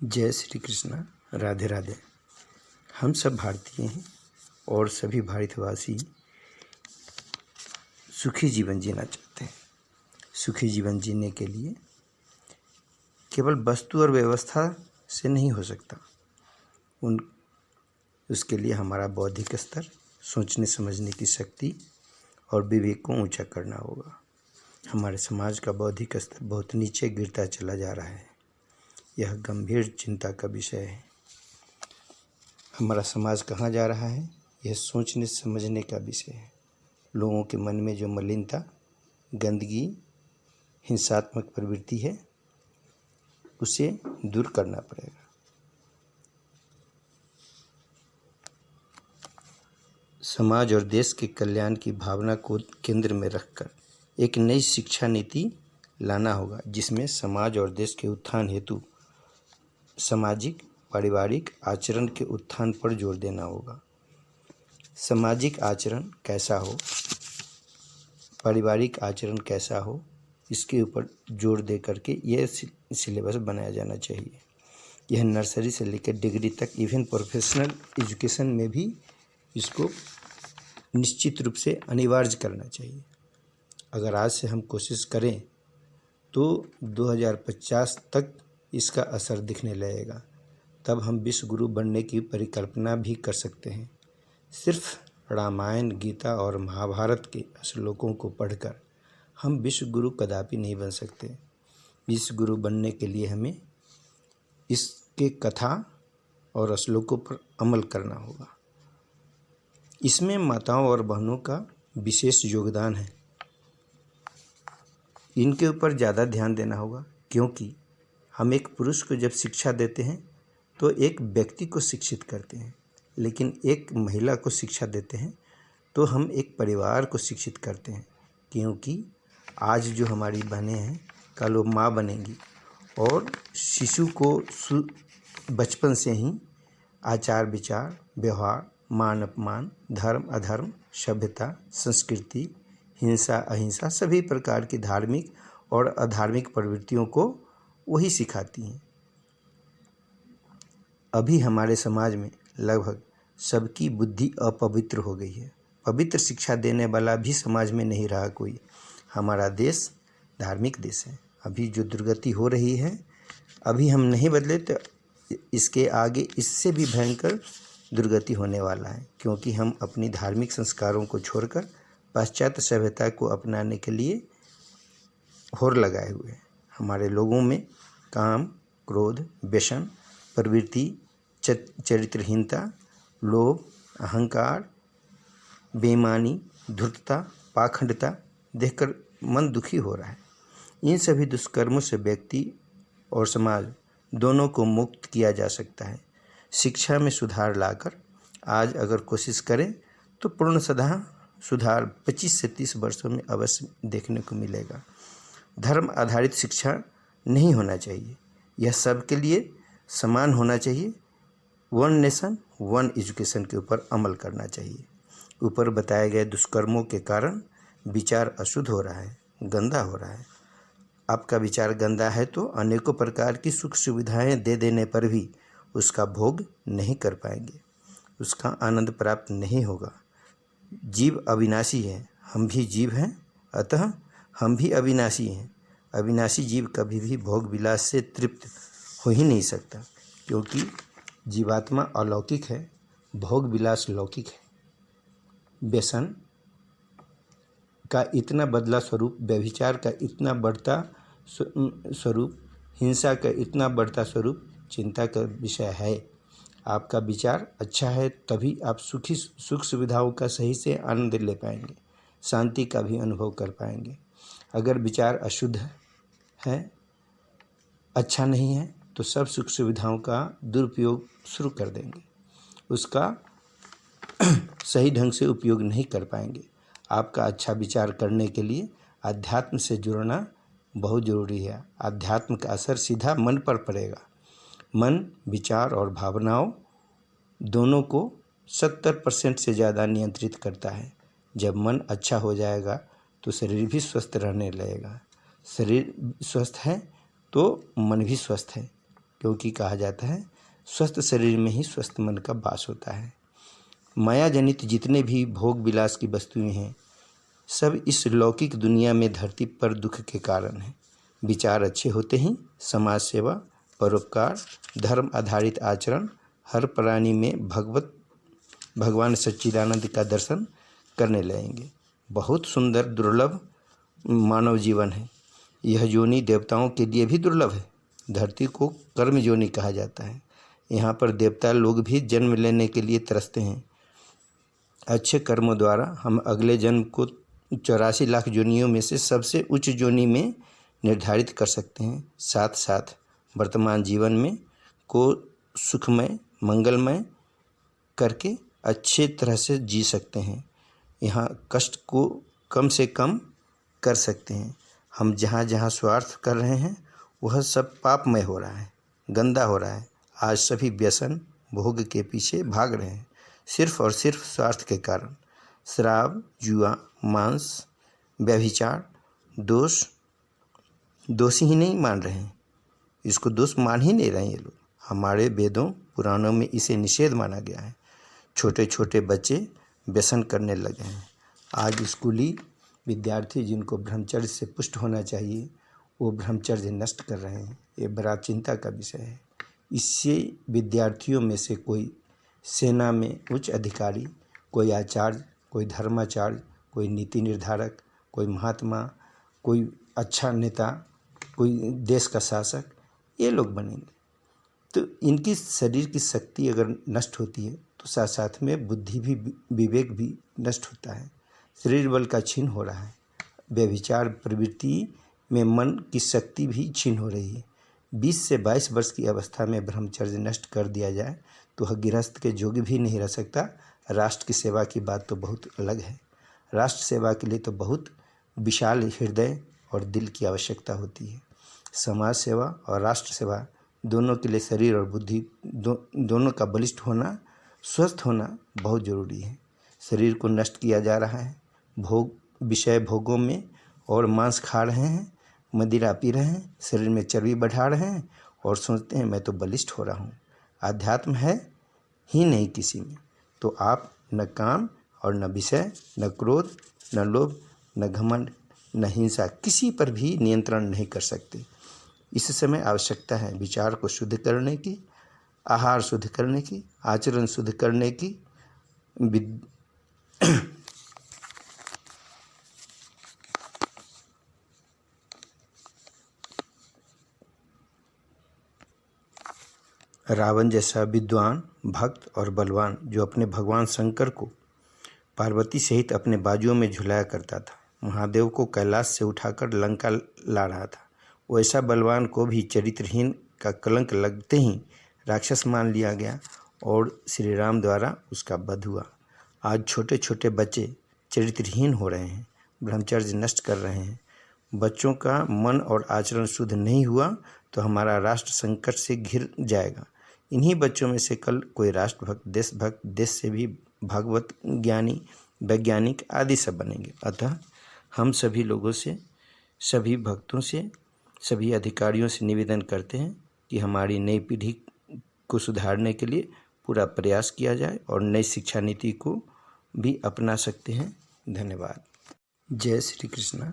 जय श्री कृष्ण। राधे राधे। हम सब भारतीय हैं और सभी भारतवासी सुखी जीवन जीना चाहते हैं। सुखी जीवन जीने के लिए केवल वस्तु और व्यवस्था से नहीं हो सकता। उसके लिए हमारा बौद्धिक स्तर, सोचने समझने की शक्ति और विवेक को ऊंचा करना होगा। हमारे समाज का बौद्धिक स्तर बहुत नीचे गिरता चला जा रहा है। यह गंभीर चिंता का विषय है। हमारा समाज कहाँ जा रहा है, यह सोचने समझने का विषय है। लोगों के मन में जो मलिनता, गंदगी, हिंसात्मक प्रवृत्ति है, उसे दूर करना पड़ेगा। समाज और देश के कल्याण की भावना को केंद्र में रखकर एक नई शिक्षा नीति लाना होगा, जिसमें समाज और देश के उत्थान हेतु सामाजिक पारिवारिक आचरण के उत्थान पर जोर देना होगा। सामाजिक आचरण कैसा हो, पारिवारिक आचरण कैसा हो, इसके ऊपर जोर दे करके यह सिलेबस बनाया जाना चाहिए। यह नर्सरी से लेकर डिग्री तक, इवन प्रोफेशनल एजुकेशन में भी इसको निश्चित रूप से अनिवार्य करना चाहिए। अगर आज से हम कोशिश करें तो 2050 तक इसका असर दिखने लगेगा। तब हम विश्व गुरु बनने की परिकल्पना भी कर सकते हैं। सिर्फ रामायण, गीता और महाभारत के श्लोकों को पढ़कर हम विश्व गुरु कदापि नहीं बन सकते। विश्व गुरु बनने के लिए हमें इसके कथा और श्लोकों पर अमल करना होगा। इसमें माताओं और बहनों का विशेष योगदान है। इनके ऊपर ज़्यादा ध्यान देना होगा, क्योंकि हम एक पुरुष को जब शिक्षा देते हैं तो एक व्यक्ति को शिक्षित करते हैं, लेकिन एक महिला को शिक्षा देते हैं तो हम एक परिवार को शिक्षित करते हैं। क्योंकि आज जो हमारी बहनें हैं, कल वो माँ बनेंगी और शिशु को बचपन से ही आचार विचार, व्यवहार, मान अपमान, धर्म अधर्म, सभ्यता, संस्कृति, हिंसा अहिंसा, सभी प्रकार की धार्मिक और अधार्मिक प्रवृत्तियों को वही सिखाती हैं। अभी हमारे समाज में लगभग सबकी बुद्धि अपवित्र हो गई है। पवित्र शिक्षा देने वाला भी समाज में नहीं रहा कोई। हमारा देश धार्मिक देश है। अभी जो दुर्गति हो रही है, अभी हम नहीं बदले तो इसके आगे इससे भी भयंकर दुर्गति होने वाला है, क्योंकि हम अपनी धार्मिक संस्कारों को छोड़कर पाश्चात्य सभ्यता को अपनाने के लिए होड़ लगाए हुए हैं। हमारे लोगों में काम, क्रोध, व्यसन, प्रवृत्ति, चरित्रहीनता, लोभ, अहंकार, बेईमानी, धूर्तता, पाखंडता देखकर मन दुखी हो रहा है। इन सभी दुष्कर्मों से व्यक्ति और समाज दोनों को मुक्त किया जा सकता है। शिक्षा में सुधार लाकर आज अगर कोशिश करें तो पूर्णतः सुधार 25 से 30 वर्षों में अवश्य देखने को मिलेगा। धर्म आधारित शिक्षा नहीं होना चाहिए। यह सबके लिए समान होना चाहिए। वन नेशन वन एजुकेशन के ऊपर अमल करना चाहिए। ऊपर बताए गए दुष्कर्मों के कारण विचार अशुद्ध हो रहा है, गंदा हो रहा है। आपका विचार गंदा है तो अनेकों प्रकार की सुख सुविधाएं दे देने पर भी उसका भोग नहीं कर पाएंगे, उसका आनंद प्राप्त नहीं होगा। जीव अविनाशी है, हम भी जीव हैं, अतः हम भी अविनाशी हैं। अविनाशी जीव कभी भी भोग विलास से तृप्त हो ही नहीं सकता, क्योंकि जीवात्मा अलौकिक है, भोग विलास लौकिक है। व्यसन का इतना बदला स्वरूप, व्यभिचार का इतना बढ़ता स्वरूप, हिंसा का इतना बढ़ता स्वरूप चिंता का विषय है। आपका विचार अच्छा है तभी आप सुख सुविधाओं का सही से आनंद ले पाएंगे, शांति का भी अनुभव कर पाएंगे। अगर विचार अशुद्ध है, अच्छा नहीं है, तो सब सुख सुविधाओं का दुरुपयोग शुरू कर देंगे, उसका सही ढंग से उपयोग नहीं कर पाएंगे। आपका अच्छा विचार करने के लिए अध्यात्म से जुड़ना बहुत ज़रूरी है। अध्यात्म का असर सीधा मन पर पड़ेगा। मन, विचार और भावनाओं दोनों को 70% से ज़्यादा नियंत्रित करता है। जब मन अच्छा हो जाएगा तो शरीर भी स्वस्थ रहने लगेगा। शरीर स्वस्थ है तो मन भी स्वस्थ है। क्योंकि कहा जाता है स्वस्थ शरीर में ही स्वस्थ मन का वास होता है। माया जनित जितने भी भोग विलास की वस्तुएं हैं सब इस लौकिक दुनिया में धरती पर दुख के कारण हैं। विचार अच्छे होते ही समाज सेवा, परोपकार, धर्म आधारित आचरण, हर प्राणी में भगवान सच्चिदानंद का दर्शन करने लगेंगे। बहुत सुंदर दुर्लभ मानव जीवन है। यह योनि देवताओं के लिए भी दुर्लभ है। धरती को कर्म योनि कहा जाता है। यहाँ पर देवता लोग भी जन्म लेने के लिए तरसते हैं। अच्छे कर्मों द्वारा हम अगले जन्म को 84 लाख योनियों में से सबसे उच्च योनि में निर्धारित कर सकते हैं। साथ साथ वर्तमान जीवन में को सुखमय मंगलमय करके अच्छे तरह से जी सकते हैं। यहाँ कष्ट को कम से कम कर सकते हैं। हम जहाँ जहाँ स्वार्थ कर रहे हैं वह सब पापमय हो रहा है, गंदा हो रहा है। आज सभी व्यसन भोग के पीछे भाग रहे हैं सिर्फ और सिर्फ स्वार्थ के कारण। शराब, जुआ, मांस, व्यभिचार दोषी ही नहीं मान रहे हैं। इसको दोष मान ही नहीं रहे हैं ये लोग। हमारे वेदों पुराणों में इसे निषेध माना गया है। छोटे छोटे बच्चे व्यसन करने लगे हैं। आज स्कूली विद्यार्थी जिनको ब्रह्मचर्य से पुष्ट होना चाहिए वो ब्रह्मचर्य नष्ट कर रहे हैं। ये बड़ा चिंता का विषय है। इससे विद्यार्थियों में से कोई सेना में उच्च अधिकारी, कोई आचार्य, कोई धर्माचार्य, कोई नीति निर्धारक, कोई महात्मा, कोई अच्छा नेता, कोई देश का शासक, ये लोग बनेंगे। तो इनकी शरीर की शक्ति अगर नष्ट होती है तो साथ साथ में बुद्धि भी, विवेक भी नष्ट होता है। शरीर बल का क्षीण हो रहा है। व्यभिचार प्रवृत्ति में मन की शक्ति भी क्षीण हो रही है। 20 से 22 वर्ष की अवस्था में ब्रह्मचर्य नष्ट कर दिया जाए तो वह गृहस्थ के जोग्य भी नहीं रह सकता। राष्ट्र की सेवा की बात तो बहुत अलग है। राष्ट्र सेवा के लिए तो बहुत विशाल हृदय और दिल की आवश्यकता होती है। समाज सेवा और राष्ट्र सेवा दोनों के लिए शरीर और बुद्धि दोनों का बलिष्ठ होना, स्वस्थ होना बहुत ज़रूरी है। शरीर को नष्ट किया जा रहा है विषय भोगों में, और मांस खा रहे हैं, मदिरा पी रहे हैं, शरीर में चर्बी बढ़ा रहे हैं और सोचते हैं मैं तो बलिष्ठ हो रहा हूँ। आध्यात्म है ही नहीं किसी में। तो आप न काम और न विषय, न क्रोध, न लोभ, न घमंड, न हिंसा, किसी पर भी नियंत्रण नहीं कर सकते। इस समय आवश्यकता है विचार को शुद्ध करने की, आहार शुद्ध करने की, आचरण शुद्ध करने की। रावण जैसा विद्वान, भक्त और बलवान जो अपने भगवान शंकर को पार्वती सहित अपने बाजुओं में झुलाया करता था, महादेव को कैलाश से उठाकर लंका ला रहा था, वैसा बलवान को भी चरित्रहीन का कलंक लगते ही राक्षस मान लिया गया और श्री राम द्वारा उसका वध हुआ। आज छोटे छोटे बच्चे चरित्रहीन हो रहे हैं, ब्रह्मचर्य नष्ट कर रहे हैं। बच्चों का मन और आचरण शुद्ध नहीं हुआ तो हमारा राष्ट्र संकट से घिर जाएगा। इन्हीं बच्चों में से कल कोई राष्ट्रभक्त, देशभक्त, देश से भी भागवत ज्ञानी, वैज्ञानिक आदि सब बनेंगे। अतः हम सभी लोगों से, सभी भक्तों से, सभी अधिकारियों से निवेदन करते हैं कि हमारी नई पीढ़ी को सुधारने के लिए पूरा प्रयास किया जाए और नई शिक्षा नीति को भी अपना सकते हैं। धन्यवाद। जय श्री कृष्ण।